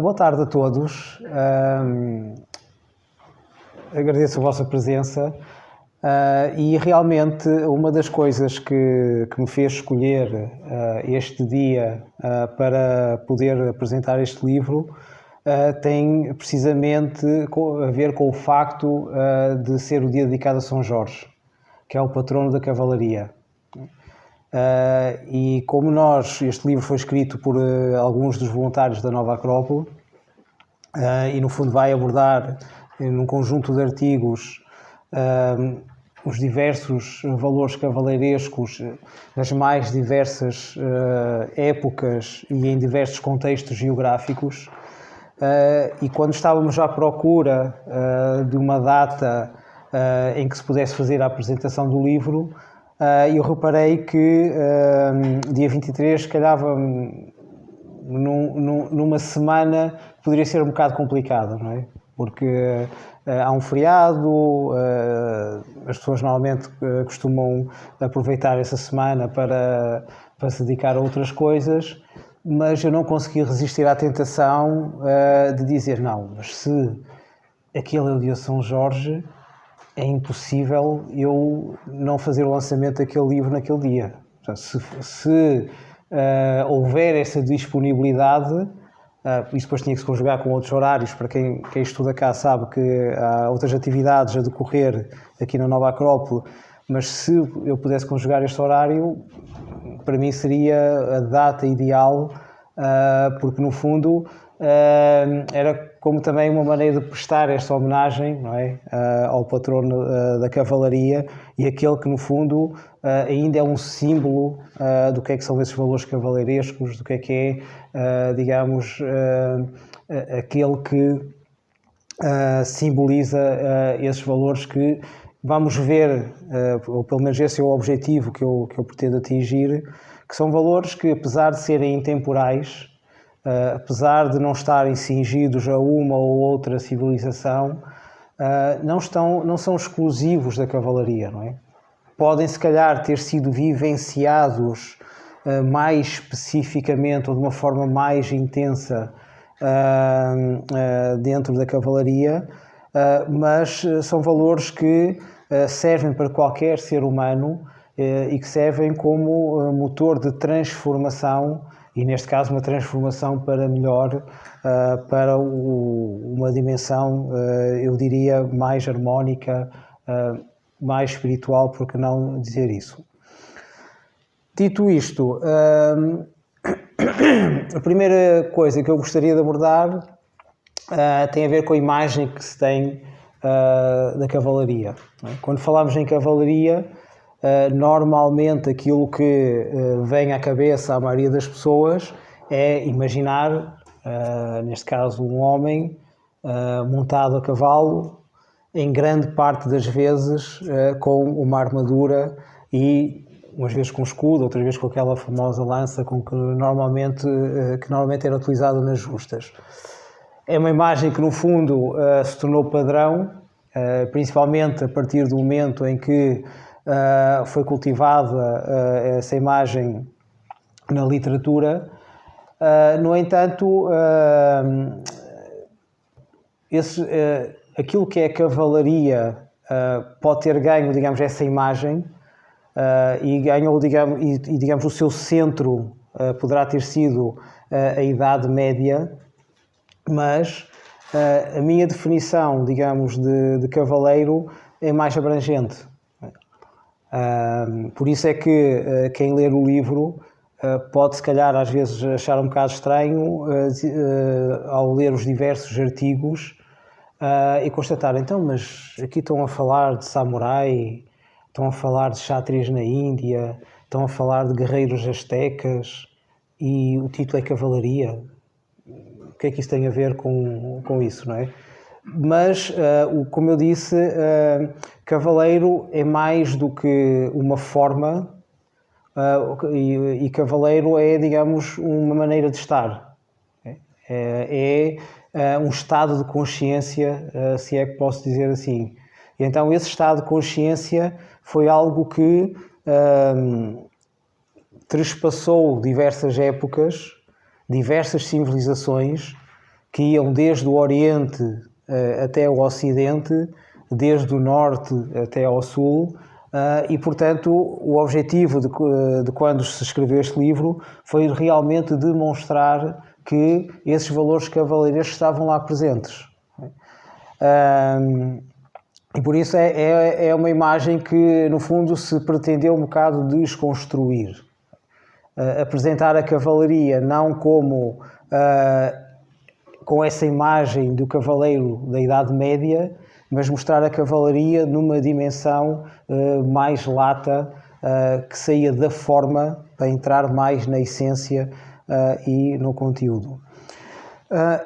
Boa tarde a todos. Agradeço a vossa presença e realmente uma das coisas que me fez escolher este dia para poder apresentar este livro tem precisamente a ver com o facto de ser o dia dedicado a São Jorge, que é o patrono da cavalaria. E como este livro foi escrito por alguns dos voluntários da Nova Acrópole e no fundo vai abordar num conjunto de artigos os diversos valores cavaleirescos nas mais diversas épocas e em diversos contextos geográficos, e quando estávamos à procura de uma data em que se pudesse fazer a apresentação do livro, eu reparei que dia 23 calhava numa semana poderia ser um bocado complicado, não é? Porque há um feriado, as pessoas normalmente costumam aproveitar essa semana para se dedicar a outras coisas, mas eu não consegui resistir à tentação de dizer não, mas se aquele é o dia de São Jorge, é impossível eu não fazer o lançamento daquele livro naquele dia. Portanto, se houver essa disponibilidade, isso depois tinha que se conjugar com outros horários. Para quem estuda cá sabe que há outras atividades a decorrer aqui na Nova Acrópole, mas se eu pudesse conjugar este horário, para mim seria a data ideal, porque no fundo era como também uma maneira de prestar esta homenagem, não é? Ao patrono da cavalaria e aquele que no fundo ainda é um símbolo do que é que são esses valores cavaleirescos, do que é digamos, aquele que simboliza esses valores que vamos ver, ou pelo menos esse é o objetivo que eu pretendo atingir, que são valores que, apesar de serem intemporais, apesar de não estarem cingidos a uma ou outra civilização, não são exclusivos da cavalaria, não é? Podem, se calhar, ter sido vivenciados mais especificamente ou de uma forma mais intensa dentro da cavalaria, mas são valores que servem para qualquer ser humano e que servem como motor de transformação, e neste caso uma transformação para melhor, para uma dimensão, eu diria, mais harmónica, mais espiritual, por que não dizer isso? Dito isto, a primeira coisa que eu gostaria de abordar tem a ver com a imagem que se tem da cavalaria. Quando falamos em cavalaria, normalmente aquilo que vem à cabeça à maioria das pessoas é imaginar, neste caso, um homem montado a cavalo, em grande parte das vezes com uma armadura e umas vezes com escudo, outras vezes com aquela famosa lança que normalmente era utilizada nas justas. É uma imagem que, no fundo, se tornou padrão, principalmente a partir do momento em que foi cultivada essa imagem na literatura. No entanto, aquilo que é a cavalaria pode ter ganho, digamos, essa imagem e ganhou, digamos, o seu centro poderá ter sido a Idade Média, mas a minha definição, digamos, de cavaleiro é mais abrangente. Por isso é que quem ler o livro pode, se calhar, às vezes achar um bocado estranho ao ler os diversos artigos e constatar, então, mas aqui estão a falar de samurai, estão a falar de chátrias na Índia, estão a falar de guerreiros astecas e o título é cavalaria. O que é que isso tem a ver com isso, não é? Mas, como eu disse, cavaleiro é mais do que uma forma e cavaleiro é, digamos, uma maneira de estar. É um estado de consciência, se é que posso dizer assim. E então esse estado de consciência foi algo que trespassou diversas épocas, diversas civilizações, que iam desde o Oriente até o Ocidente, desde o Norte até ao Sul, e, portanto, o objetivo de quando se escreveu este livro foi realmente demonstrar que esses valores cavalheirescos estavam lá presentes. E por isso é uma imagem que, no fundo, se pretendeu um bocado desconstruir. Apresentar a cavalaria não como com essa imagem do cavaleiro da Idade Média, mas mostrar a cavalaria numa dimensão mais lata, que saía da forma para entrar mais na essência e no conteúdo.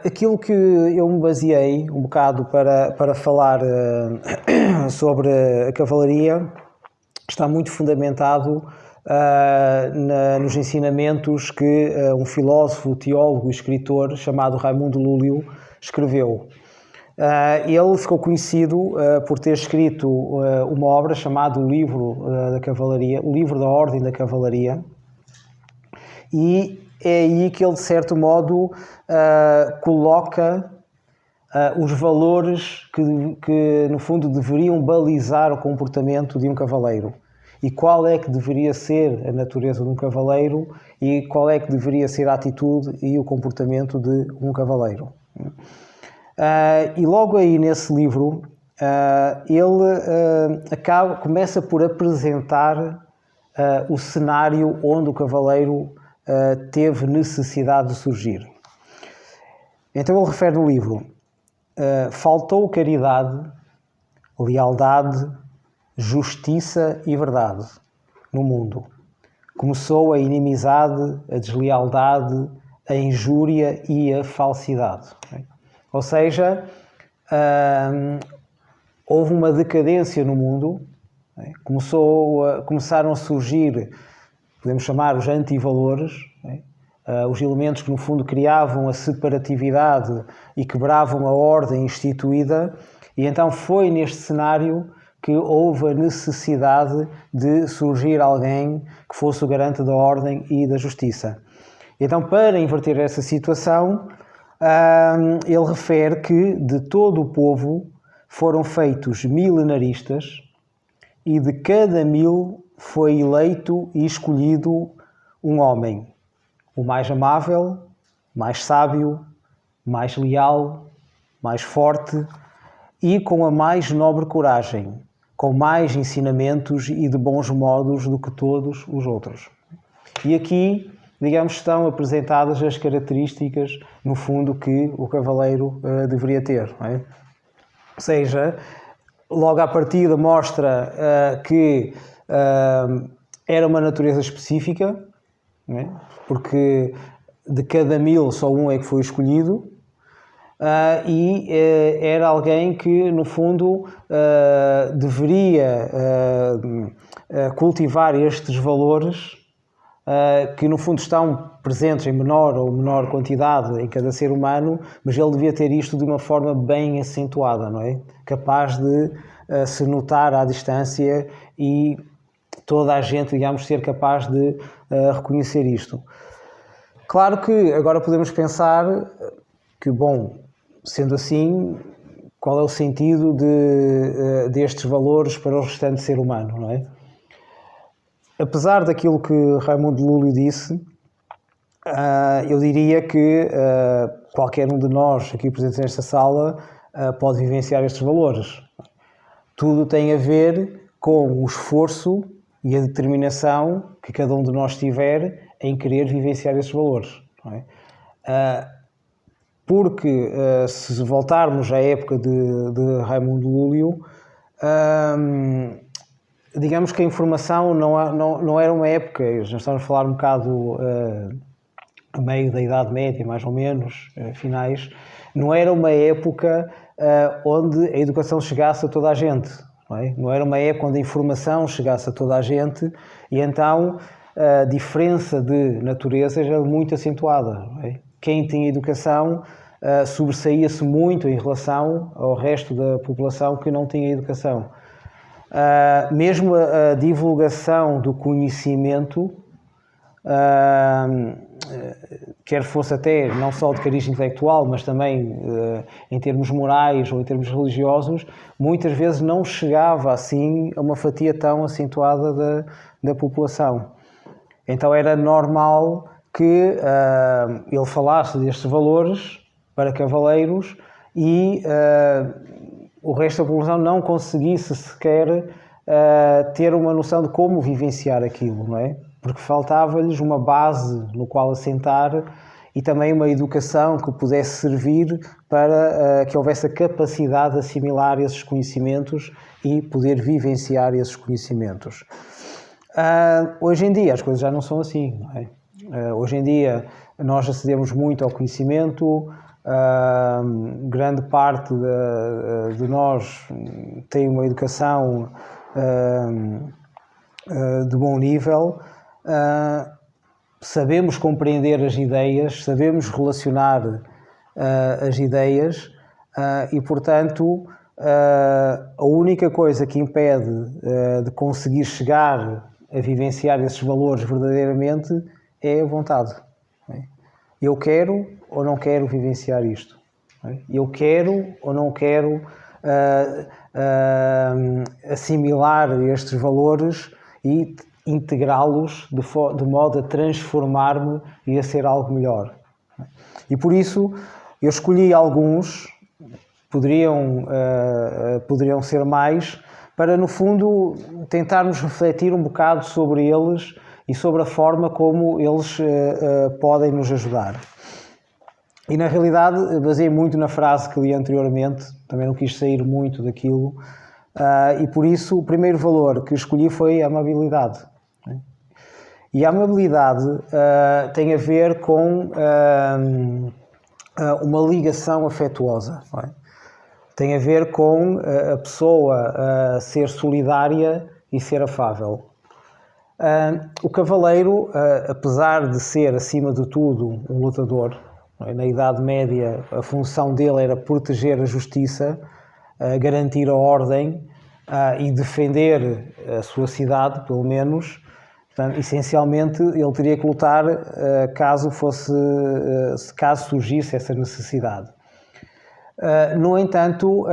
Aquilo que eu me baseei um bocado para falar sobre a cavalaria está muito fundamentado nos ensinamentos que um filósofo, teólogo e escritor chamado Raimundo Lúlio escreveu. Ele ficou conhecido por ter escrito uma obra chamada O Livro da Cavalaria, O Livro da Ordem da Cavalaria, e é aí que ele, de certo modo, coloca os valores que, no fundo, deveriam balizar o comportamento de um cavaleiro. E qual é que deveria ser a natureza de um cavaleiro e qual é que deveria ser a atitude e o comportamento de um cavaleiro. E logo aí nesse livro, ele começa por apresentar o cenário onde o cavaleiro teve necessidade de surgir. Então ele refere no livro: faltou caridade, lealdade, justiça e verdade no mundo. Começou a inimizade, a deslealdade, a injúria e a falsidade. Ou seja, houve uma decadência no mundo, começaram a surgir, podemos chamar os antivalores, os elementos que no fundo criavam a separatividade e quebravam a ordem instituída, e então foi neste cenário que houve a necessidade de surgir alguém que fosse o garante da ordem e da justiça. Então, para inverter essa situação, ele refere que de todo o povo foram feitos milenaristas e de cada 1000 foi eleito e escolhido um homem, o mais amável, mais sábio, mais leal, mais forte e com a mais nobre coragem, com mais ensinamentos e de bons modos do que todos os outros. E aqui, digamos, estão apresentadas as características, no fundo, que o cavaleiro deveria ter. Não é? Ou seja, logo à partida mostra que era uma natureza específica, não é? Porque de cada 1000 só um é que foi escolhido, e era alguém que, no fundo, deveria cultivar estes valores que, no fundo, estão presentes em menor ou menor quantidade em cada ser humano, mas ele devia ter isto de uma forma bem acentuada, não é? Capaz de se notar à distância e toda a gente, digamos, ser capaz de reconhecer isto. Claro que agora podemos pensar que, bom, sendo assim, qual é o sentido destes valores para o restante ser humano, não é? Apesar daquilo que Raimundo Lúlio disse, eu diria que qualquer um de nós aqui presentes nesta sala pode vivenciar estes valores. Tudo tem a ver com o esforço e a determinação que cada um de nós tiver em querer vivenciar esses valores. Não é? Porque, se voltarmos à época de Raimundo Lúlio, digamos que a informação não era uma época, já estamos a falar um bocado a meio da Idade Média, mais ou menos, finais, não era uma época onde a educação chegasse a toda a gente. Não era uma época onde a informação chegasse a toda a gente, e então a diferença de natureza era muito acentuada. Não é? Quem tinha educação sobressaía-se muito em relação ao resto da população que não tinha educação. Mesmo a divulgação do conhecimento quer fosse até não só de cariz intelectual, mas também em termos morais ou em termos religiosos, muitas vezes não chegava assim a uma fatia tão acentuada da população. Então era normal que ele falasse destes valores para cavaleiros e o resto da população não conseguisse sequer ter uma noção de como vivenciar aquilo, não é? Porque faltava-lhes uma base no qual assentar e também uma educação que pudesse servir para que houvesse a capacidade de assimilar esses conhecimentos e poder vivenciar esses conhecimentos. Hoje em dia as coisas já não são assim, não é? Hoje em dia nós acedemos muito ao conhecimento, grande parte de nós tem uma educação de bom nível, sabemos compreender as ideias, sabemos relacionar as ideias e, portanto, a única coisa que impede de conseguir chegar a vivenciar esses valores verdadeiramente é a vontade. Eu quero ou não quero vivenciar isto? Eu quero ou não quero assimilar estes valores e integrá-los de modo a transformar-me e a ser algo melhor? E por isso eu escolhi alguns, poderiam ser mais, para no fundo tentarmos refletir um bocado sobre eles e sobre a forma como eles podem nos ajudar. E na realidade baseei muito na frase que li anteriormente, também não quis sair muito daquilo, e por isso o primeiro valor que escolhi foi a amabilidade. E a amabilidade tem a ver com uma ligação afetuosa, não é? Tem a ver com a pessoa ser solidária e ser afável. O cavaleiro, apesar de ser, acima de tudo, um lutador, na Idade Média a função dele era proteger a justiça, garantir a ordem e defender a sua cidade, pelo menos. Portanto, essencialmente, ele teria que lutar caso surgisse essa necessidade. No entanto,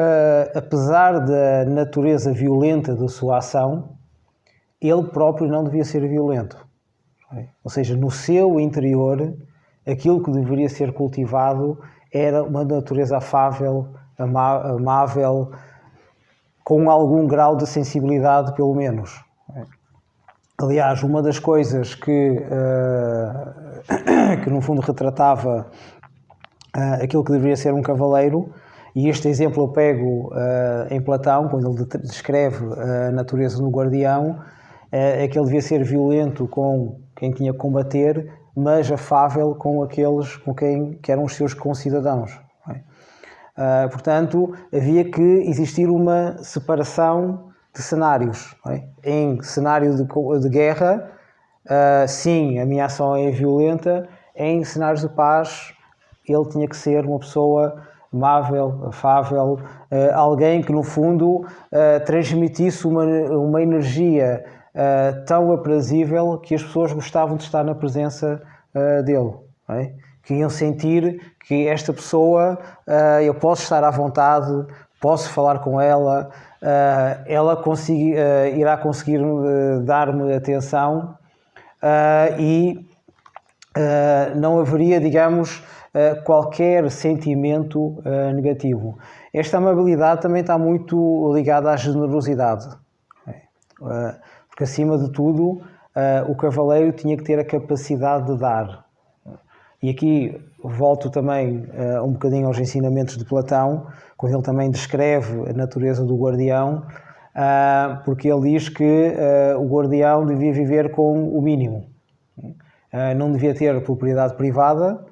apesar da natureza violenta da sua ação, ele próprio não devia ser violento. Ou seja, no seu interior, aquilo que deveria ser cultivado era uma natureza afável, amável, com algum grau de sensibilidade, pelo menos. Aliás, uma das coisas que no fundo retratava aquilo que deveria ser um cavaleiro, e este exemplo eu pego em Platão, quando ele descreve a natureza do guardião, é que ele devia ser violento com quem tinha que combater, mas afável com aqueles que eram os seus concidadãos. Portanto, havia que existir uma separação de cenários. Em cenário de guerra, sim, a minha ação é violenta. Em cenários de paz, ele tinha que ser uma pessoa amável, afável, alguém que, no fundo, transmitisse uma energia tão aprazível que as pessoas gostavam de estar na presença dele. Que iam sentir que esta pessoa, eu posso estar à vontade, posso falar com ela, ela irá conseguir dar-me atenção e não haveria, digamos, qualquer sentimento negativo. Esta amabilidade também está muito ligada à generosidade, porque acima de tudo o cavaleiro tinha que ter a capacidade de dar. E aqui volto também um bocadinho aos ensinamentos de Platão, quando ele também descreve a natureza do guardião, porque ele diz que o guardião devia viver com o mínimo. Não devia ter propriedade privada,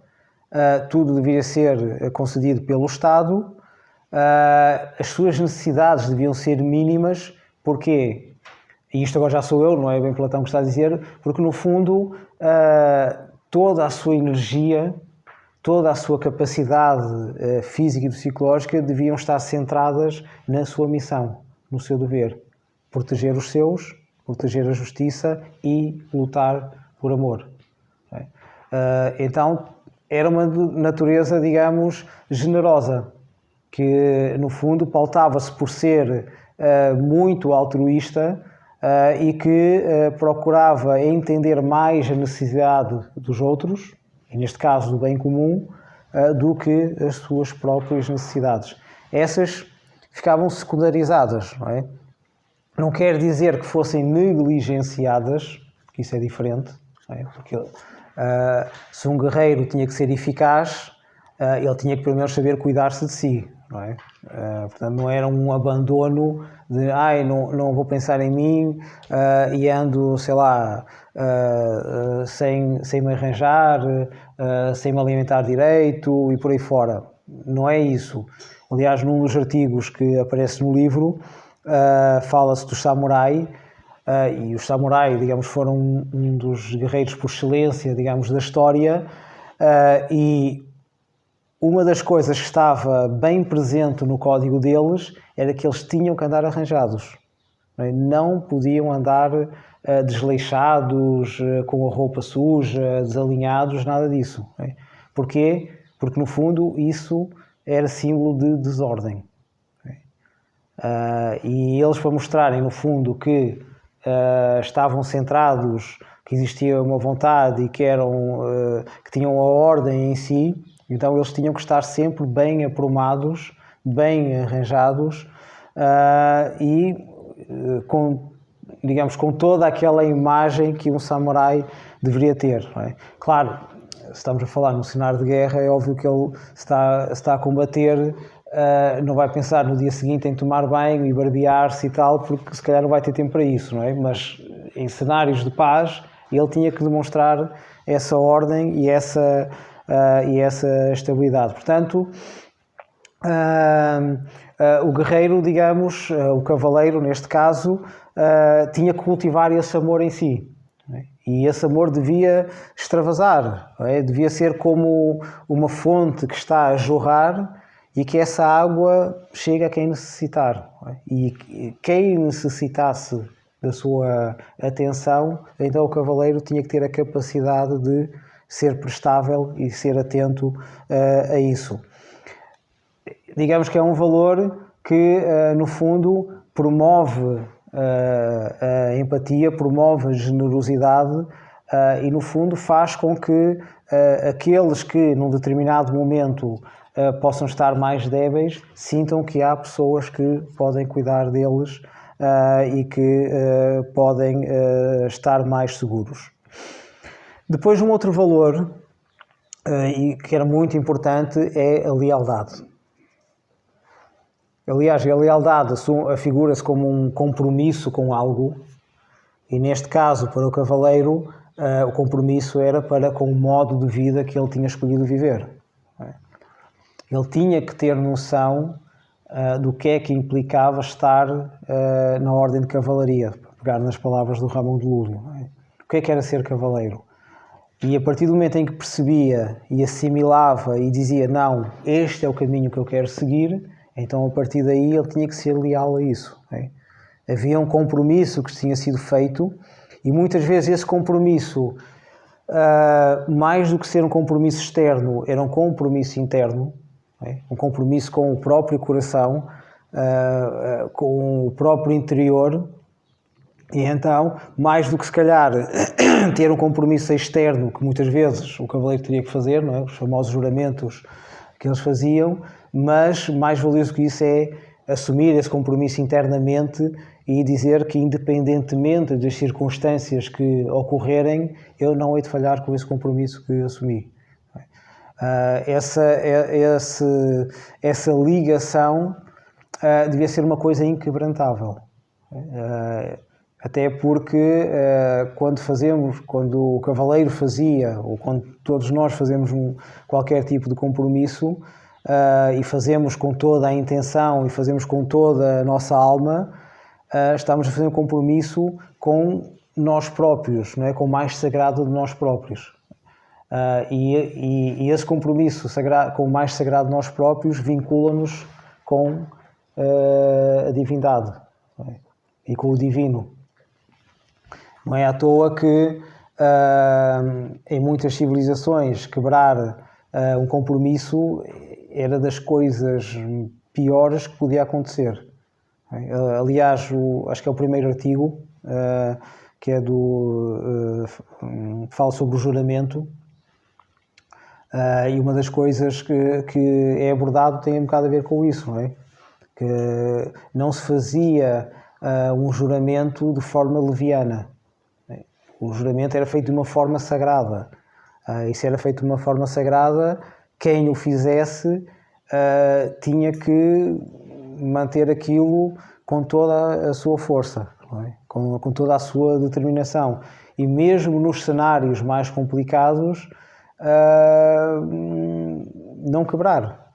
tudo devia ser concedido pelo Estado, as suas necessidades deviam ser mínimas. Porquê? E isto agora já sou eu, não é bem Platão que está a dizer, porque no fundo toda a sua energia, toda a sua capacidade física e psicológica deviam estar centradas na sua missão, no seu dever. Proteger os seus, proteger a justiça e lutar por amor. Então era uma natureza, digamos, generosa, que no fundo pautava-se por ser muito altruísta e que procurava entender mais a necessidade dos outros, e neste caso do bem comum, do que as suas próprias necessidades. Essas ficavam secundarizadas, não é? Não quer dizer que fossem negligenciadas, que isso é diferente, não é? Porque se um guerreiro tinha que ser eficaz, ele tinha que primeiro saber cuidar-se de si, não é? Portanto, não era um abandono de não vou pensar em mim e ando, sei lá, sem me arranjar, sem me alimentar direito e por aí fora. Não é isso. Aliás, num dos artigos que aparece no livro, fala-se dos samurai, e os samurai, digamos, foram um dos guerreiros por excelência, digamos, da história, e uma das coisas que estava bem presente no código deles era que eles tinham que andar arranjados. Não podiam andar desleixados, com a roupa suja, desalinhados, nada disso. Porquê? Porque, no fundo, isso era símbolo de desordem. E eles, para mostrarem, no fundo, que estavam centrados, que existia uma vontade e que tinham a ordem em si, então eles tinham que estar sempre bem aprumados, bem arranjados e com toda aquela imagem que um samurai deveria ter. Não é? Claro, se estamos a falar num cenário de guerra, é óbvio que ele está a combater, não vai pensar no dia seguinte em tomar banho e barbear-se e tal, porque se calhar não vai ter tempo para isso, não é? Mas em cenários de paz, ele tinha que demonstrar essa ordem e essa estabilidade. Portanto, o guerreiro, digamos, o cavaleiro, neste caso, tinha que cultivar esse amor em si. E esse amor devia extravasar, devia ser como uma fonte que está a jorrar e que essa água chega a quem necessitar. E quem necessitasse da sua atenção, então o cavaleiro tinha que ter a capacidade de ser prestável e ser atento a isso. Digamos que é um valor que, no fundo, promove a empatia, promove a generosidade e, no fundo, faz com que aqueles que, num determinado momento, possam estar mais débeis, sintam que há pessoas que podem cuidar deles e que podem estar mais seguros. Depois, um outro valor, e que era muito importante, é a lealdade. Aliás, a lealdade afigura-se como um compromisso com algo, e neste caso, para o cavaleiro, o compromisso era para com o modo de vida que ele tinha escolhido viver. Ele tinha que ter noção do que é que implicava estar na ordem de cavalaria, para pegar nas palavras do Ramon de Lúrio. O que é que era ser cavaleiro? E a partir do momento em que percebia e assimilava e dizia não, este é o caminho que eu quero seguir, então a partir daí ele tinha que ser leal a isso. Havia um compromisso que tinha sido feito e muitas vezes esse compromisso, mais do que ser um compromisso externo, era um compromisso interno, um compromisso com o próprio coração, com o próprio interior. E então, mais do que se calhar ter um compromisso externo, que muitas vezes o cavaleiro teria que fazer, não é? Os famosos juramentos que eles faziam, mas mais valioso que isso é assumir esse compromisso internamente e dizer que, independentemente das circunstâncias que ocorrerem, eu não hei de falhar com esse compromisso que assumi. Essa ligação devia ser uma coisa inquebrantável. Até porque quando o cavaleiro fazia, ou quando todos nós fazemos qualquer tipo de compromisso, e fazemos com toda a intenção e fazemos com toda a nossa alma, estamos a fazer um compromisso com nós próprios, não é? Com o mais sagrado de nós próprios. E esse compromisso com o mais sagrado de nós próprios vincula-nos com a divindade, não é? E com o divino. Não é à toa que em muitas civilizações, quebrar um compromisso era das coisas piores que podia acontecer. Aliás, acho que é o primeiro artigo, que é que fala sobre o juramento, e uma das coisas que é abordado tem um bocado a ver com isso, não é? Que não se fazia um juramento de forma leviana. O juramento era feito de uma forma sagrada. E se era feito de uma forma sagrada, quem o fizesse tinha que manter aquilo com toda a sua força, não é? Com toda a sua determinação. E mesmo nos cenários mais complicados, não quebrar.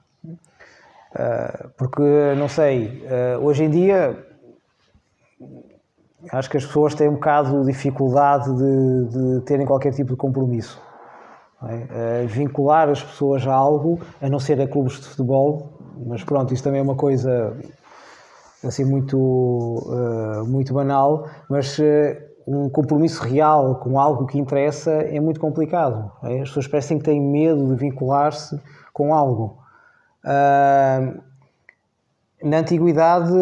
Porque, não sei, hoje em dia acho que as pessoas têm um bocado de dificuldade de terem qualquer tipo de compromisso. Não é? Vincular as pessoas a algo, a não ser a clubes de futebol, mas pronto, isto também é uma coisa assim muito banal, mas um compromisso real com algo que interessa é muito complicado. Não é? As pessoas parecem que têm medo de vincular-se com algo. Na antiguidade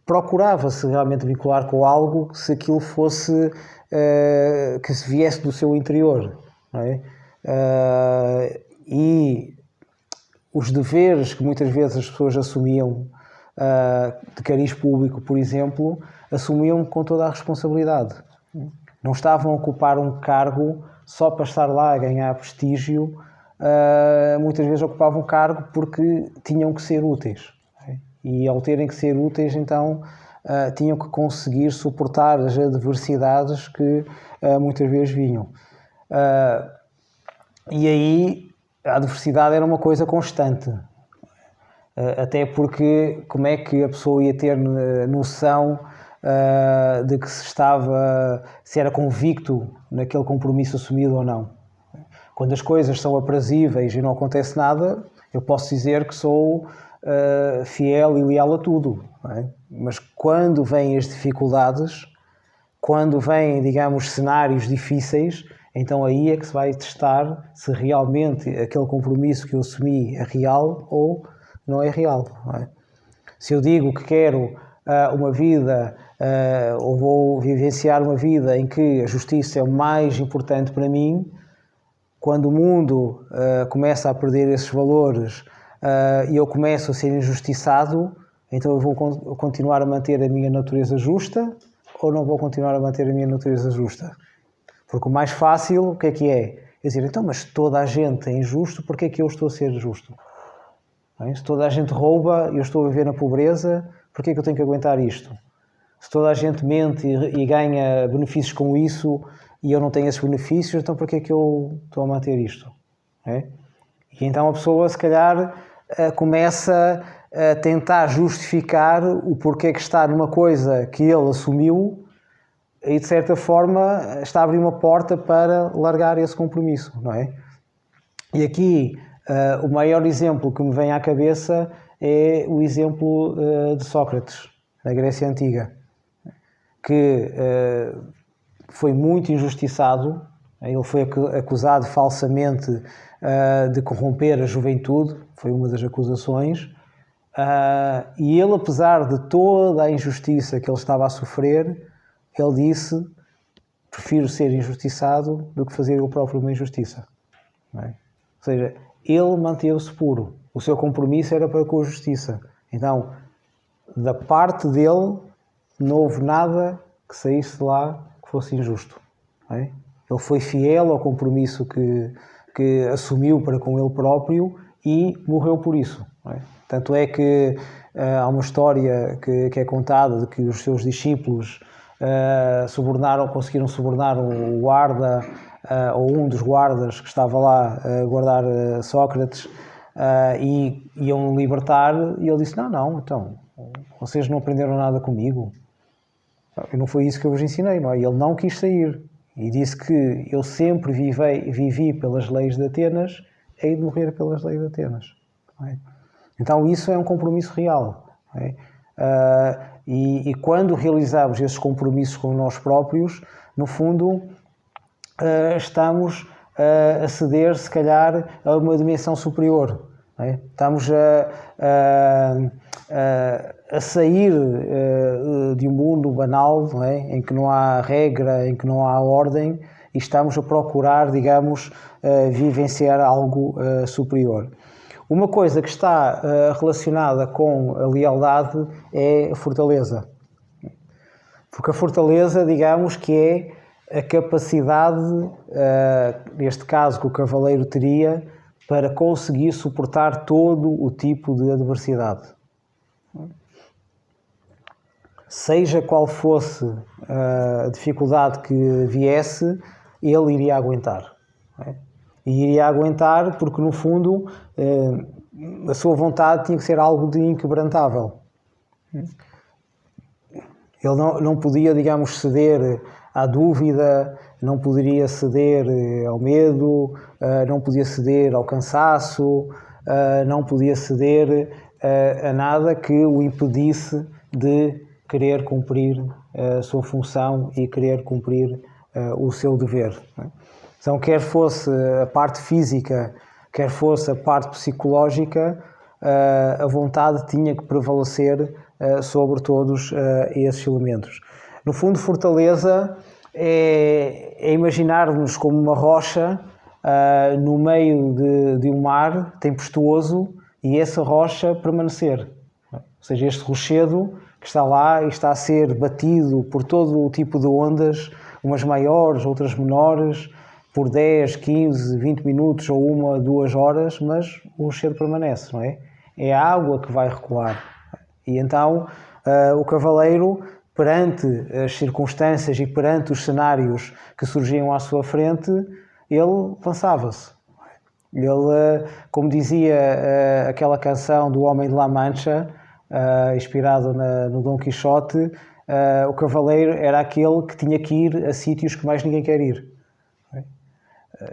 procurava-se realmente vincular com algo se aquilo fosse que se viesse do seu interior, não é? E os deveres que muitas vezes as pessoas assumiam de cariz público, por exemplo, assumiam com toda a responsabilidade. Não estavam a ocupar um cargo só para estar lá a ganhar prestígio. Muitas vezes ocupavam cargo porque tinham que ser úteis. E ao terem que ser úteis, então, tinham que conseguir suportar as adversidades que muitas vezes vinham. E aí a adversidade era uma coisa constante. Até porque como é que a pessoa ia ter noção de que se era convicto naquele compromisso assumido ou não? Quando as coisas são aprazíveis e não acontece nada, eu posso dizer que sou fiel e leal a tudo, não é? Mas quando vêm as dificuldades, quando vêm, digamos, cenários difíceis, então aí é que se vai testar se realmente aquele compromisso que eu assumi é real ou não é real, não é? Se eu digo que quero uma vida ou vou vivenciar uma vida em que a justiça é o mais importante para mim, quando o mundo começa a perder esses valores e eu começo a ser injustiçado, então eu vou continuar a manter a minha natureza justa ou não vou continuar a manter a minha natureza justa? Porque o mais fácil, o que é que é? É dizer, então, mas toda a gente é injusto, porque é que eu estou a ser justo? Se toda a gente rouba e eu estou a viver na pobreza, porque é que eu tenho que aguentar isto? Se toda a gente mente e ganha benefícios com isso e eu não tenho esses benefícios, então porque é que eu estou a manter isto? É? E então a pessoa, se calhar, começa a tentar justificar o porquê que está numa coisa que ele assumiu e, de certa forma, está a abrir uma porta para largar esse compromisso, não é? E aqui, o maior exemplo que me vem à cabeça é o exemplo de Sócrates, na Grécia Antiga, que foi muito injustiçado. Ele foi acusado falsamente de corromper a juventude, foi uma das acusações, e ele, apesar de toda a injustiça que ele estava a sofrer, ele disse, prefiro ser injustiçado do que fazer eu próprio uma injustiça. Não é? Ou seja, ele manteve-se puro, o seu compromisso era para com a justiça. Então, da parte dele, não houve nada que saísse de lá que fosse injusto. Não é? Ele foi fiel ao compromisso que assumiu para com ele próprio e morreu por isso. Não é? Tanto é que há uma história que é contada de que os seus discípulos conseguiram subornar um guarda ou um dos guardas que estava lá a guardar Sócrates e iam libertar, e ele disse, não, então, vocês não aprenderam nada comigo, não foi isso que eu vos ensinei, não é? E ele não quis sair e disse que eu sempre vivi pelas leis de Atenas, hei de morrer pelas leis de Atenas. Não é? Então isso é um compromisso real. Não é? E quando realizamos esses compromissos com nós próprios, no fundo, estamos a ceder, se calhar, a uma dimensão superior. Não é? Estamos a sair de um mundo banal, não é? Em que não há regra, em que não há ordem, e estamos a procurar, digamos, vivenciar algo superior. Uma coisa que está relacionada com a lealdade é a fortaleza. Porque a fortaleza, digamos, que é a capacidade, neste caso que o cavaleiro teria, para conseguir suportar todo o tipo de adversidade. Seja qual fosse a dificuldade que viesse, ele iria aguentar. E iria aguentar porque, no fundo, a sua vontade tinha que ser algo de inquebrantável. Ele não podia, digamos, ceder à dúvida, não poderia ceder ao medo, não podia ceder ao cansaço, não podia ceder a nada que o impedisse de querer cumprir a sua função e querer cumprir o seu dever. Então, quer fosse a parte física, quer fosse a parte psicológica, a vontade tinha que prevalecer sobre todos esses elementos. No fundo, fortaleza é imaginar-nos como uma rocha no meio de um mar tempestuoso e essa rocha permanecer. Ou seja, este rochedo que está lá e está a ser batido por todo o tipo de ondas, umas maiores, outras menores, por 10, 15, 20 minutos ou 1, 2 horas, mas o rochedo permanece, não é? É a água que vai recuar. E então o cavaleiro, perante as circunstâncias e perante os cenários que surgiam à sua frente, ele lançava-se. Ele, como dizia aquela canção do Homem de La Mancha, inspirado no Dom Quixote, o cavaleiro era aquele que tinha que ir a sítios que mais ninguém quer ir.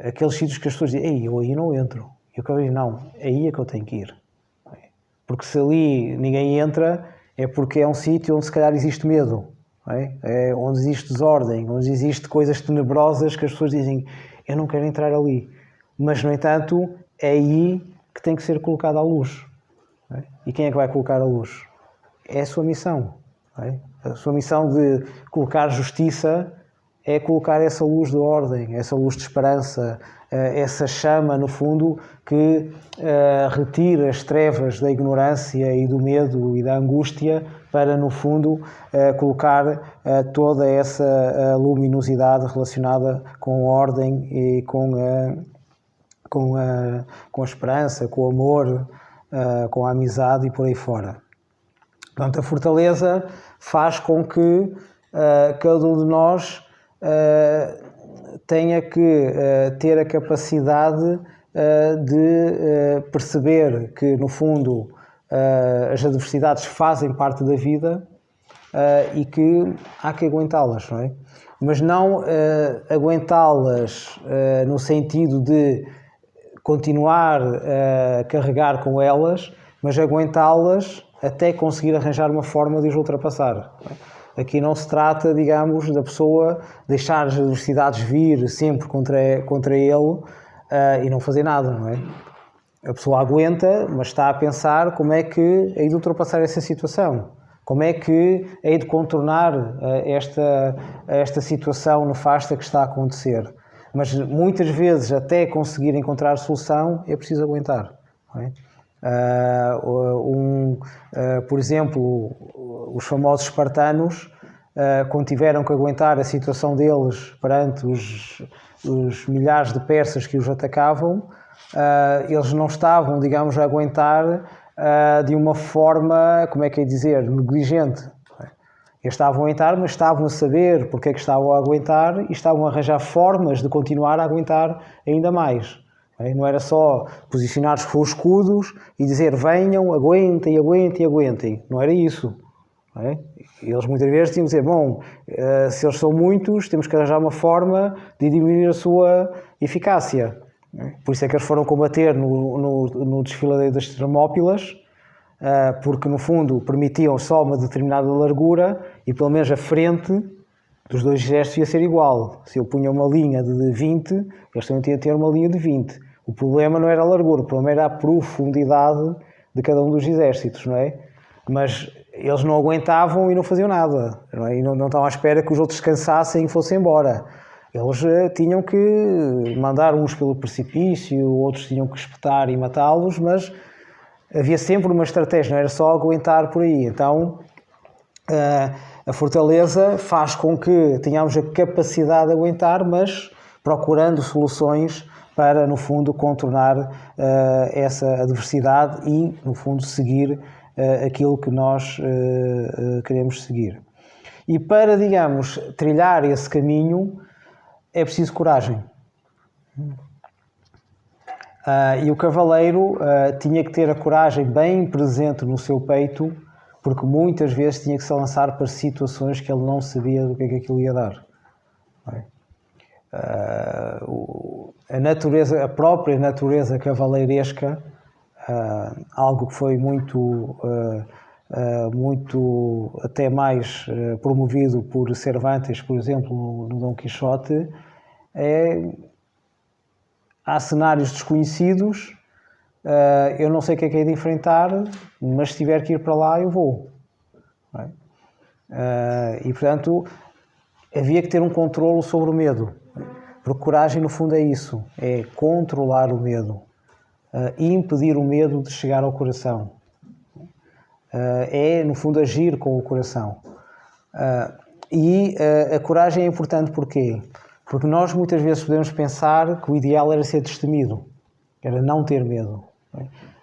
Aqueles sítios que as pessoas dizem, ei, eu aí não entro. E o cavaleiro, não, aí é que eu tenho que ir. Porque se ali ninguém entra, é porque é um sítio onde se calhar existe medo. É onde existe desordem, onde existe coisas tenebrosas que as pessoas dizem, eu não quero entrar ali. Mas, no entanto, é aí que tem que ser colocada a luz. E quem é que vai colocar a luz? É a sua missão. A sua missão de colocar justiça é colocar essa luz de ordem, essa luz de esperança, essa chama, no fundo, que retira as trevas da ignorância e do medo e da angústia para, no fundo, colocar toda essa luminosidade relacionada com a ordem e com a esperança, com o amor, com a amizade e por aí fora. Portanto, a fortaleza faz com que cada um de nós tenha que ter a capacidade de perceber que, no fundo, as adversidades fazem parte da vida e que há que aguentá-las, não é? Mas não aguentá-las no sentido de continuar a carregar com elas, mas aguentá-las até conseguir arranjar uma forma de as ultrapassar. Aqui não se trata, digamos, da pessoa deixar as adversidades vir sempre contra ele e não fazer nada, não é? A pessoa aguenta, mas está a pensar como é que hei de ultrapassar essa situação, como é que hei de contornar esta situação nefasta que está a acontecer. Mas muitas vezes, até conseguir encontrar solução, é preciso aguentar, não é? Por exemplo, os famosos espartanos, quando tiveram que aguentar a situação deles perante os milhares de persas que os atacavam, eles não estavam, digamos, a aguentar de uma forma, como é que é dizer, negligente. Eles estavam a aguentar, mas estavam a saber porque é que estavam a aguentar e estavam a arranjar formas de continuar a aguentar ainda mais. Não era só posicionar-se com os escudos e dizer venham, aguentem, aguentem, aguentem. Não era isso. Eles muitas vezes tinham de dizer, bom, se eles são muitos, temos que arranjar uma forma de diminuir a sua eficácia. Por isso é que eles foram combater no desfiladeiro das Termópilas, porque no fundo permitiam só uma determinada largura e pelo menos a frente dos dois exércitos ia ser igual. Se eu punha uma linha de 20, eles também tinham que ter uma linha de 20. O problema não era a largura, o problema era a profundidade de cada um dos exércitos, não é? Mas eles não aguentavam e não faziam nada, não é? E não estavam à espera que os outros descansassem e fossem embora. Eles tinham que mandar uns pelo precipício, outros tinham que espetar e matá-los, mas havia sempre uma estratégia, não era só aguentar por aí. Então, a fortaleza faz com que tenhamos a capacidade de aguentar, mas procurando soluções para, no fundo, contornar essa adversidade e, no fundo, seguir aquilo que nós queremos seguir. E para, digamos, trilhar esse caminho, é preciso coragem. E o cavaleiro tinha que ter a coragem bem presente no seu peito, porque muitas vezes tinha que se lançar para situações que ele não sabia do que é que aquilo ia dar. A natureza, a própria natureza cavaleiresca, algo que foi muito até mais promovido por Cervantes, por exemplo, no Dom Quixote, há cenários desconhecidos, eu não sei o que é de enfrentar, mas se tiver que ir para lá, eu vou. E, portanto, havia que ter um controlo sobre o medo. Porque coragem, no fundo, é isso. É controlar o medo. E impedir o medo de chegar ao coração. É, no fundo, agir com o coração. E a coragem é importante porquê? Porque nós muitas vezes podemos pensar que o ideal era ser destemido. Era não ter medo.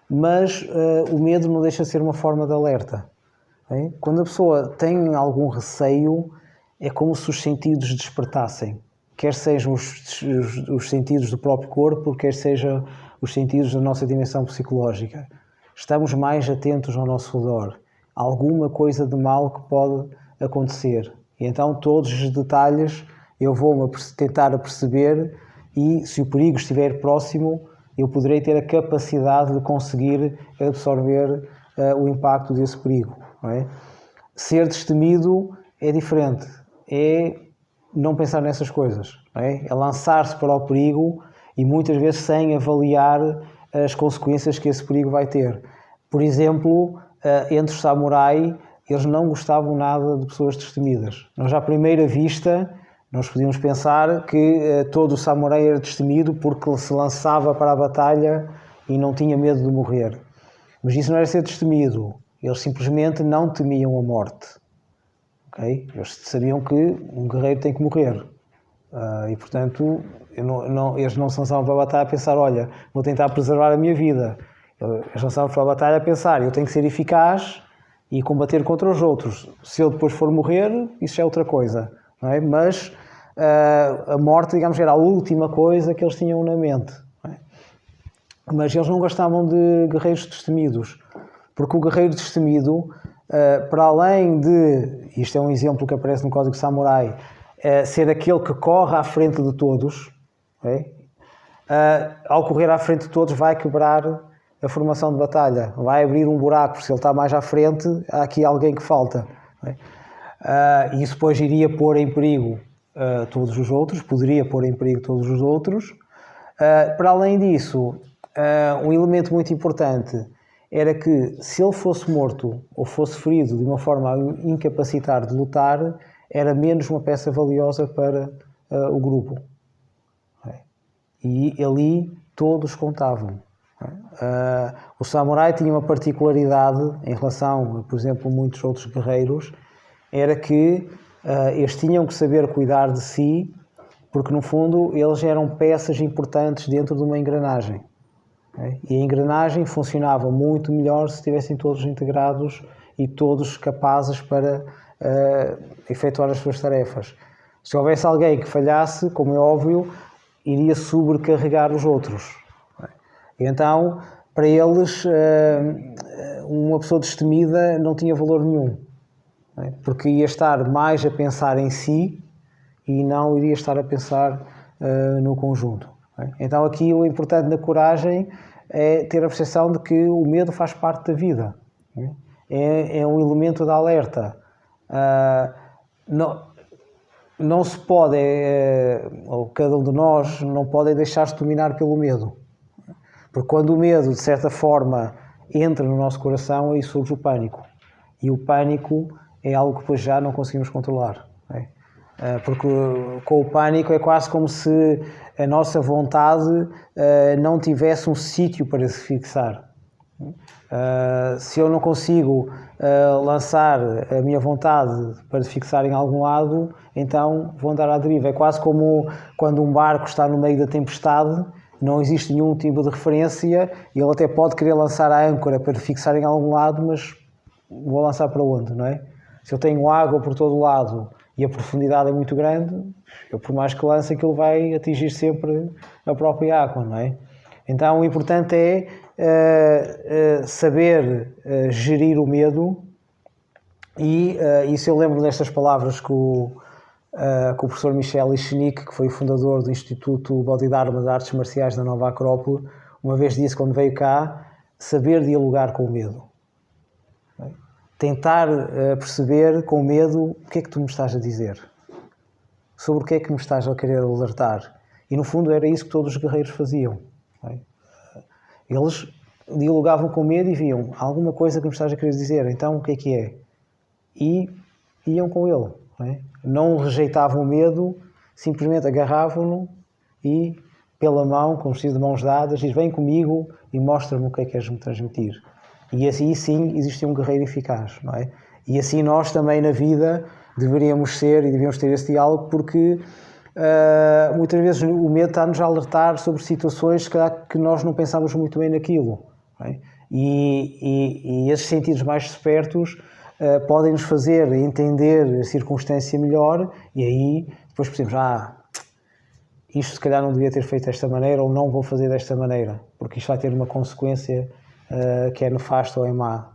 Mas o medo não deixa de ser uma forma de alerta. Quando a pessoa tem algum receio, é como se os sentidos despertassem. Quer sejam os sentidos do próprio corpo, quer sejam os sentidos da nossa dimensão psicológica. Estamos mais atentos ao nosso redor. Alguma coisa de mal que pode acontecer. E então todos os detalhes eu vou tentar perceber e se o perigo estiver próximo, eu poderei ter a capacidade de conseguir absorver o impacto desse perigo. Não é? Ser destemido é diferente. É não pensar nessas coisas. Não é? É lançar-se para o perigo e muitas vezes sem avaliar as consequências que esse perigo vai ter. Por exemplo, entre os samurais, eles não gostavam nada de pessoas destemidas. Nós, à primeira vista, nós podíamos pensar que todo o samurai era destemido porque se lançava para a batalha e não tinha medo de morrer. Mas isso não era ser destemido. Eles simplesmente não temiam a morte. Okay? Eles sabiam que um guerreiro tem que morrer. E, portanto, eles não se lançavam para a batalha a pensar, olha, vou tentar preservar a minha vida. Eles lançavam para a batalha a pensar, eu tenho que ser eficaz e combater contra os outros. Se eu depois for morrer, isso é outra coisa. Não é? Mas a morte, digamos, era a última coisa que eles tinham na mente. Não é? Mas eles não gostavam de guerreiros destemidos. Porque o guerreiro destemido, para além de, isto é um exemplo que aparece no Código Samurai, ser aquele que corre à frente de todos, okay? Ao correr à frente de todos vai quebrar a formação de batalha, vai abrir um buraco, porque se ele está mais à frente, há aqui alguém que falta. Okay? E isso depois iria pôr em perigo todos os outros, poderia pôr em perigo todos os outros. Para além disso, um elemento muito importante era que, se ele fosse morto ou fosse ferido de uma forma a incapacitar de lutar, era menos uma peça valiosa para o grupo. E ali todos contavam. O samurai tinha uma particularidade em relação, por exemplo, a muitos outros guerreiros, era que eles tinham que saber cuidar de si, porque no fundo eles eram peças importantes dentro de uma engrenagem. E a engrenagem funcionava muito melhor se estivessem todos integrados e todos capazes para efetuar as suas tarefas. Se houvesse alguém que falhasse, como é óbvio, iria sobrecarregar os outros. E então, para eles, uma pessoa destemida não tinha valor nenhum, porque ia estar mais a pensar em si e não iria estar a pensar no conjunto. Então aqui o importante na coragem é ter a percepção de que o medo faz parte da vida. É um elemento de alerta. não se pode, ou cada um de nós não pode deixar-se dominar pelo medo. Porque quando o medo, de certa forma, entra no nosso coração, aí surge o pânico. E o pânico é algo que depois já não conseguimos controlar. Não é? Porque com o pânico é quase como se a nossa vontade não tivesse um sítio para se fixar. Se eu não consigo lançar a minha vontade para se fixar em algum lado, então vou andar à deriva. É quase como quando um barco está no meio da tempestade, não existe nenhum tipo de referência, e ele até pode querer lançar a âncora para fixar em algum lado, mas vou lançar para onde, não é? Se eu tenho água por todo o lado e a profundidade é muito grande, eu por mais que lance, aquilo vai atingir sempre a própria água, não é? Então o importante é saber gerir o medo, e isso eu lembro destas palavras que o professor Michel Echenique, que foi o fundador do Instituto Bodhidharma de Artes Marciais da Nova Acrópole, uma vez disse quando veio cá: saber dialogar com o medo. Tentar perceber com medo o que é que tu me estás a dizer, sobre o que é que me estás a querer alertar. E no fundo era isso que todos os guerreiros faziam. Eles dialogavam com medo e viam alguma coisa que me estás a querer dizer, então o que é? E iam com ele. Não rejeitavam o medo, simplesmente agarravam-no e, pela mão, como se de mãos dadas, diz: vem comigo e mostra-me o que é que queres-me transmitir. E assim sim existia um guerreiro eficaz, não é? E assim nós também na vida deveríamos ser e devíamos ter esse diálogo, porque muitas vezes o medo está-nos a alertar sobre situações que nós não pensamos muito bem naquilo, não é? E esses sentidos mais espertos podem-nos fazer entender a circunstância melhor, e aí depois percebemos: isto se calhar não devia ter feito desta maneira, ou não vou fazer desta maneira, porque isto vai ter uma consequência que é nefasta ou é má.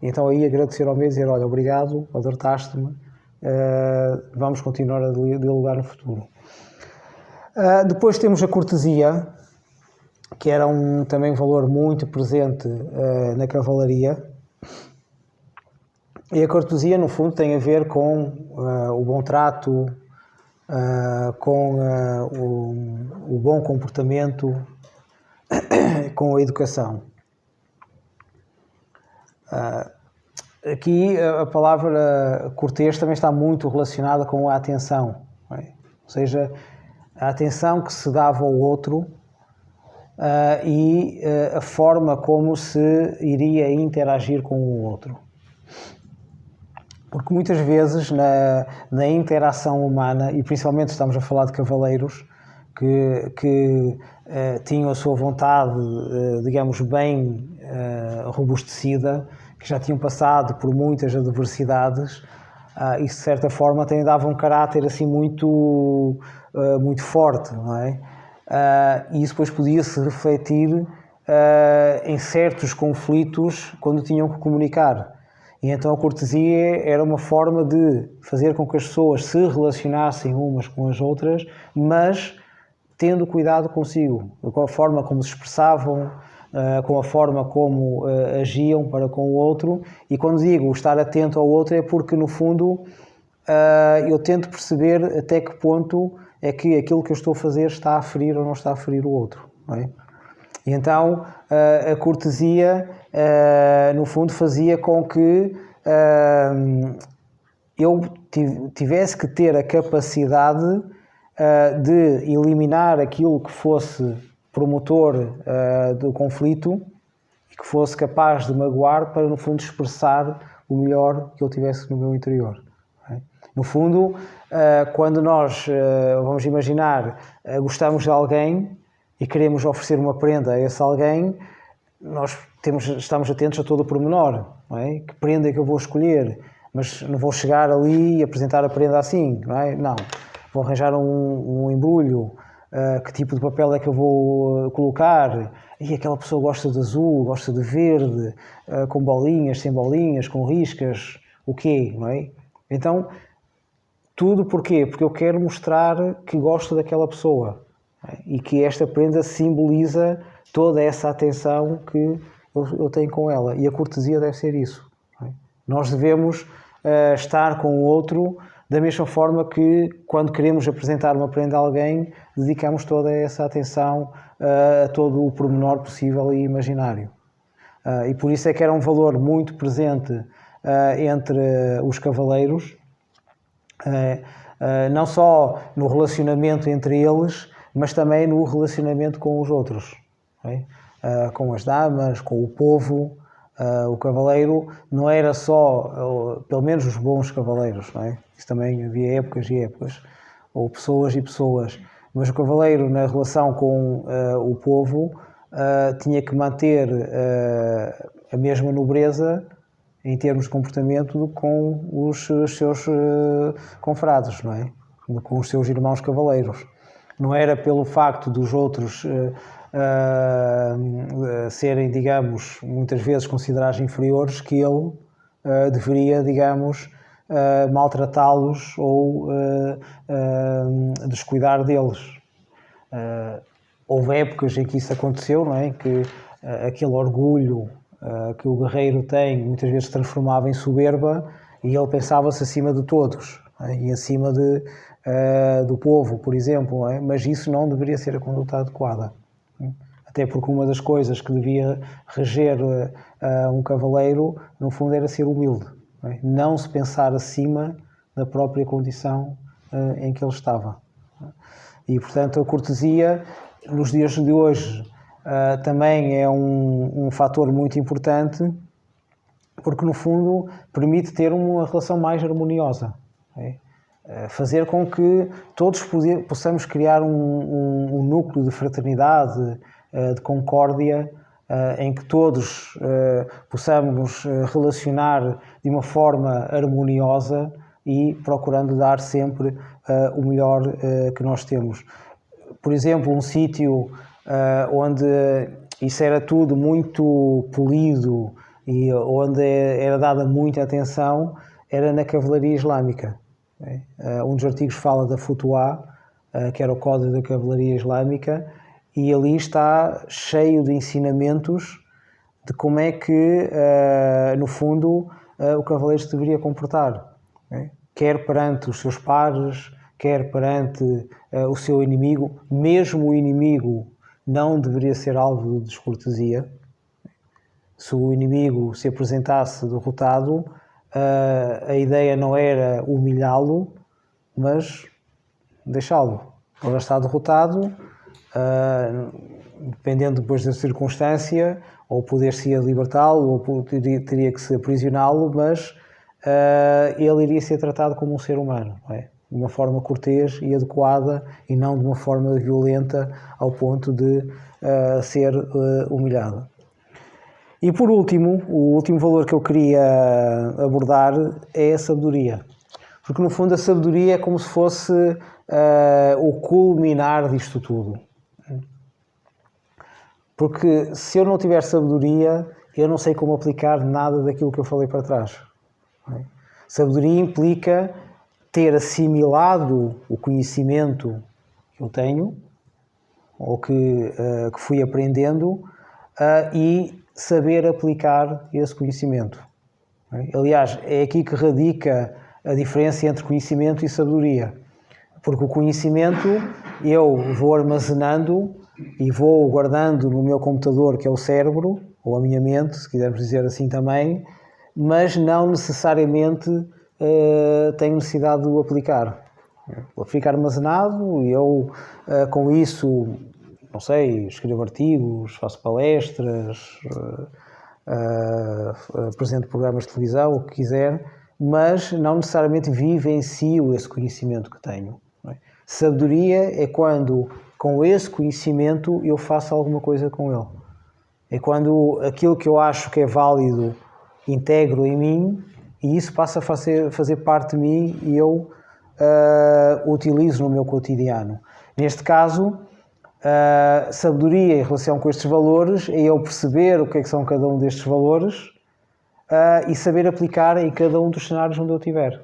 Então aí agradecer ao medo e dizer: olha, obrigado, alertaste-me, vamos continuar a dialogar no futuro. Depois temos a cortesia, que era também um valor muito presente na cavalaria. E a cortesia, no fundo, tem a ver com o bom trato, com o bom comportamento, com a educação. Aqui a palavra cortês também está muito relacionada com a atenção, não é? Ou seja, a atenção que se dava ao outro e a forma como se iria interagir com o outro. Porque muitas vezes na interação humana, e principalmente estamos a falar de cavaleiros que tinham a sua vontade, digamos, bem robustecida, que já tinham passado por muitas adversidades, e de certa forma também davam um caráter assim muito forte, não é? E isso depois podia-se refletir em certos conflitos quando tinham que comunicar. E então a cortesia era uma forma de fazer com que as pessoas se relacionassem umas com as outras, mas tendo cuidado consigo, com a forma como se expressavam, com a forma como agiam para com o outro. E quando digo estar atento ao outro, é porque, no fundo, eu tento perceber até que ponto é que aquilo que eu estou a fazer está a ferir ou não está a ferir o outro, não é? E então a cortesia, no fundo, fazia com que eu tivesse que ter a capacidade de eliminar aquilo que fosse promotor do conflito e que fosse capaz de magoar, para, no fundo, expressar o melhor que eu tivesse no meu interior. No fundo, quando nós, vamos imaginar, gostamos de alguém e queremos oferecer uma prenda a esse alguém, nós estamos atentos a todo o pormenor, não é? Que prenda é que eu vou escolher? Mas não vou chegar ali e apresentar a prenda assim, não é? Não. Vou arranjar um embrulho, que tipo de papel é que eu vou colocar? E aquela pessoa gosta de azul, gosta de verde, com bolinhas, sem bolinhas, com riscas, o quê, não é? Então, tudo porquê? Porque eu quero mostrar que gosto daquela pessoa, e que esta prenda simboliza toda essa atenção que eu tenho com ela. E a cortesia deve ser isso, não é? Nós devemos estar com o outro Da mesma forma que, quando queremos apresentar uma prenda a alguém, dedicamos toda essa atenção a todo o pormenor possível e imaginário. E por isso é que era um valor muito presente entre os cavaleiros, não só no relacionamento entre eles, mas também no relacionamento com os outros, com as damas, com o povo. O cavaleiro não era só, pelo menos os bons cavaleiros, não é? Isso também havia épocas e épocas, ou pessoas e pessoas, mas o cavaleiro, na relação com o povo, tinha que manter a mesma nobreza em termos de comportamento com os seus confrades, não é? Com os seus irmãos cavaleiros. Não era pelo facto dos outros serem, digamos, muitas vezes considerados inferiores que ele deveria, digamos, maltratá-los ou descuidar deles. Houve épocas em que isso aconteceu, não é? Que aquele orgulho que o guerreiro tem muitas vezes se transformava em soberba e ele pensava-se acima de todos, e acima do povo, por exemplo, não é? Mas isso não deveria ser a conduta adequada. Até porque uma das coisas que devia reger um cavaleiro, no fundo, era ser humilde. Não se pensar acima da própria condição em que ele estava. E, portanto, a cortesia, nos dias de hoje, também é um fator muito importante, porque, no fundo, permite ter uma relação mais harmoniosa. Fazer com que todos possamos criar um núcleo de fraternidade, de concórdia, em que todos possamos relacionar de uma forma harmoniosa e procurando dar sempre o melhor que nós temos. Por exemplo, um sítio onde isso era tudo muito polido e onde era dada muita atenção era na cavalaria islâmica. Um dos artigos fala da Futuá, que era o Código da Cavalaria Islâmica, e ali está cheio de ensinamentos de como é que, no fundo, o cavaleiro se deveria comportar, quer perante os seus pares, quer perante o seu inimigo. Mesmo o inimigo não deveria ser alvo de descortesia. Se o inimigo se apresentasse derrotado, a ideia não era humilhá-lo, mas deixá-lo. Ele está derrotado, dependendo depois da circunstância, ou poder-se libertá-lo, ou teria que se aprisioná-lo, mas ele iria ser tratado como um ser humano, não é? De uma forma cortês e adequada, e não de uma forma violenta ao ponto de ser humilhado. E por último, o último valor que eu queria abordar é a sabedoria. Porque no fundo a sabedoria é como se fosse o culminar disto tudo. Porque se eu não tiver sabedoria, eu não sei como aplicar nada daquilo que eu falei para trás. Sabedoria implica ter assimilado o conhecimento que eu tenho, ou que fui aprendendo, e saber aplicar esse conhecimento. Aliás, é aqui que radica a diferença entre conhecimento e sabedoria. Porque o conhecimento eu vou armazenando e vou guardando no meu computador, que é o cérebro, ou a minha mente, se quisermos dizer assim também, mas não necessariamente tenho necessidade de o aplicar. Ele fica armazenado e eu, com isso, não sei, escrevo artigos, faço palestras, apresento programas de televisão, o que quiser, mas não necessariamente vivencio esse conhecimento que tenho. Sabedoria é quando, com esse conhecimento, eu faço alguma coisa com ele. É quando aquilo que eu acho que é válido integro em mim e isso passa a fazer parte de mim e eu o utilizo no meu cotidiano. Neste caso, sabedoria em relação com estes valores é eu perceber o que é que são cada um destes valores e saber aplicar em cada um dos cenários onde eu estiver.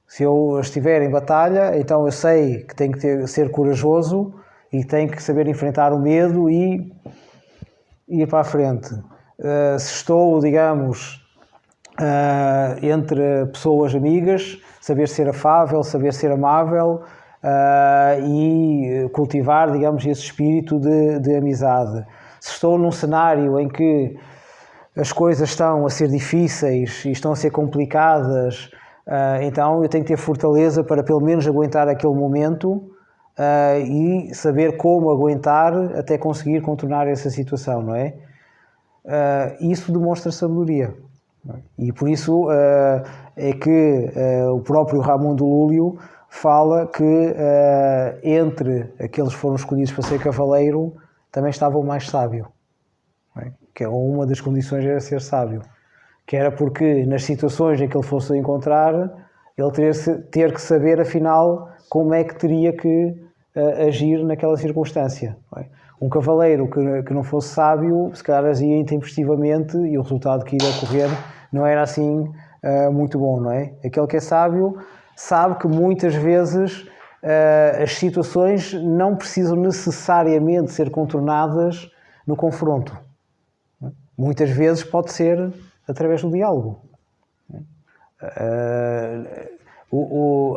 Se eu estiver em batalha, então eu sei que tenho que ser corajoso e tenho que saber enfrentar o medo e ir para a frente. Se estou, digamos, entre pessoas amigas, saber ser afável, saber ser amável e cultivar, digamos, esse espírito de amizade. Se estou num cenário em que as coisas estão a ser difíceis e estão a ser complicadas, então eu tenho que ter fortaleza para pelo menos aguentar aquele momento e saber como aguentar até conseguir contornar essa situação, não é? Isso demonstra sabedoria. E por isso é que o próprio Raimundo Lúlio fala que entre aqueles que foram escolhidos para ser cavaleiro também estava o mais sábio, que é uma das condições era ser sábio, que era porque nas situações em que ele fosse encontrar, ele ter que saber afinal como é que teria que agir naquela circunstância. Um cavaleiro que não fosse sábio, se calhar agia intempestivamente e o resultado que iria ocorrer não era assim muito bom, não é? Aquele que é sábio sabe que muitas vezes as situações não precisam necessariamente ser contornadas no confronto. Muitas vezes pode ser através do diálogo.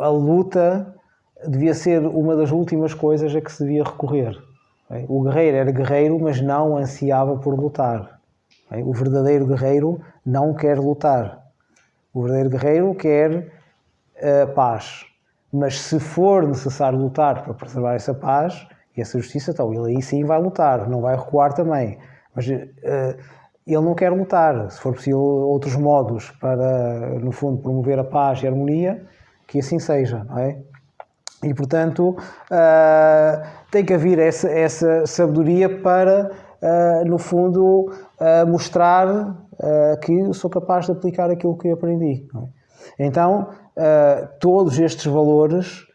A luta devia ser uma das últimas coisas a que se devia recorrer. O guerreiro era guerreiro, mas não ansiava por lutar. O verdadeiro guerreiro não quer lutar. O verdadeiro guerreiro quer paz. Mas se for necessário lutar para preservar essa paz e essa justiça, então ele aí sim vai lutar, não vai recuar também. Mas ele não quer lutar. Se for possível outros modos para, no fundo, promover a paz e a harmonia, que assim seja, não é? E, portanto, tem que haver essa sabedoria para, no fundo, mostrar que sou capaz de aplicar aquilo que aprendi. Não é? Então, todos estes valores,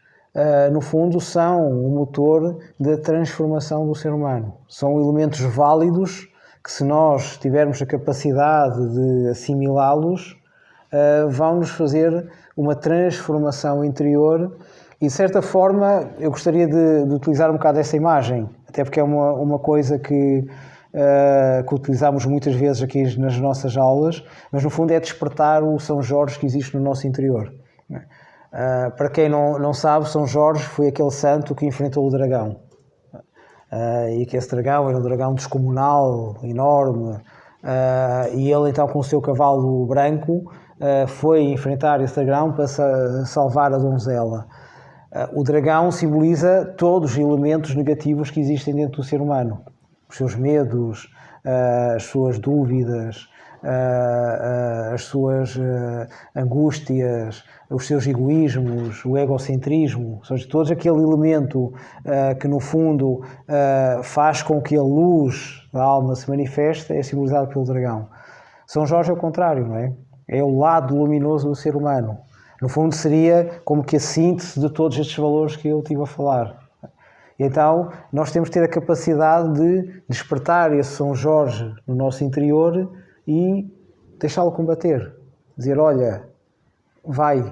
no fundo, são o motor da transformação do ser humano. São elementos válidos que, se nós tivermos a capacidade de assimilá-los, vão-nos fazer uma transformação interior. E, de certa forma, eu gostaria de utilizar um bocado essa imagem, até porque é uma coisa que utilizamos muitas vezes aqui nas nossas aulas, mas no fundo é despertar o São Jorge que existe no nosso interior. Para quem não sabe, São Jorge foi aquele santo que enfrentou o dragão. E que esse dragão era um dragão descomunal, enorme, e ele então com o seu cavalo branco foi enfrentar esse dragão para salvar a donzela. O dragão simboliza todos os elementos negativos que existem dentro do ser humano. Os seus medos, as suas dúvidas, as suas angústias, os seus egoísmos, o egocentrismo, ou seja, todo aquele elemento que no fundo faz com que a luz da alma se manifeste é simbolizado pelo dragão. São Jorge é o contrário, não é? É o lado luminoso do ser humano. No fundo seria como que a síntese de todos estes valores que eu estive a falar. Então, nós temos que ter a capacidade de despertar esse São Jorge no nosso interior e deixá-lo combater. Dizer, olha, vai,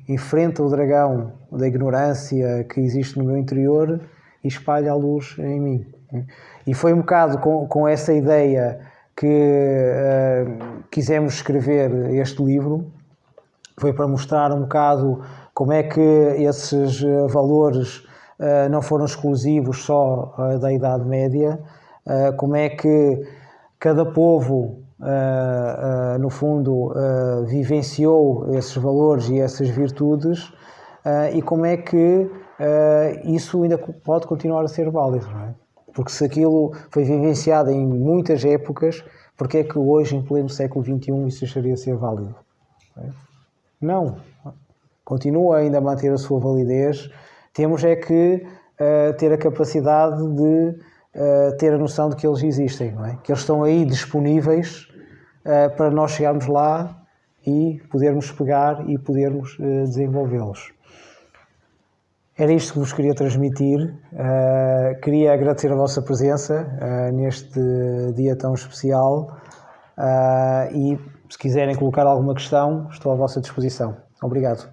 enfrenta o dragão da ignorância que existe no meu interior e espalha a luz em mim. E foi um bocado com essa ideia que quisemos escrever este livro. Foi para mostrar um bocado como é que esses valores não foram exclusivos só da Idade Média, como é que cada povo, no fundo, vivenciou esses valores e essas virtudes e como é que isso ainda pode continuar a ser válido, não é? Porque se aquilo foi vivenciado em muitas épocas, porque é que hoje, em pleno século XXI, isso deixaria de ser válido? Não. Continua ainda a manter a sua validez. Temos é que ter a capacidade de ter a noção de que eles existem, não é? Que eles estão aí disponíveis para nós chegarmos lá e podermos pegar e podermos desenvolvê-los. Era isto que vos queria transmitir. Queria agradecer a vossa presença neste dia tão especial e se quiserem colocar alguma questão, estou à vossa disposição. Obrigado.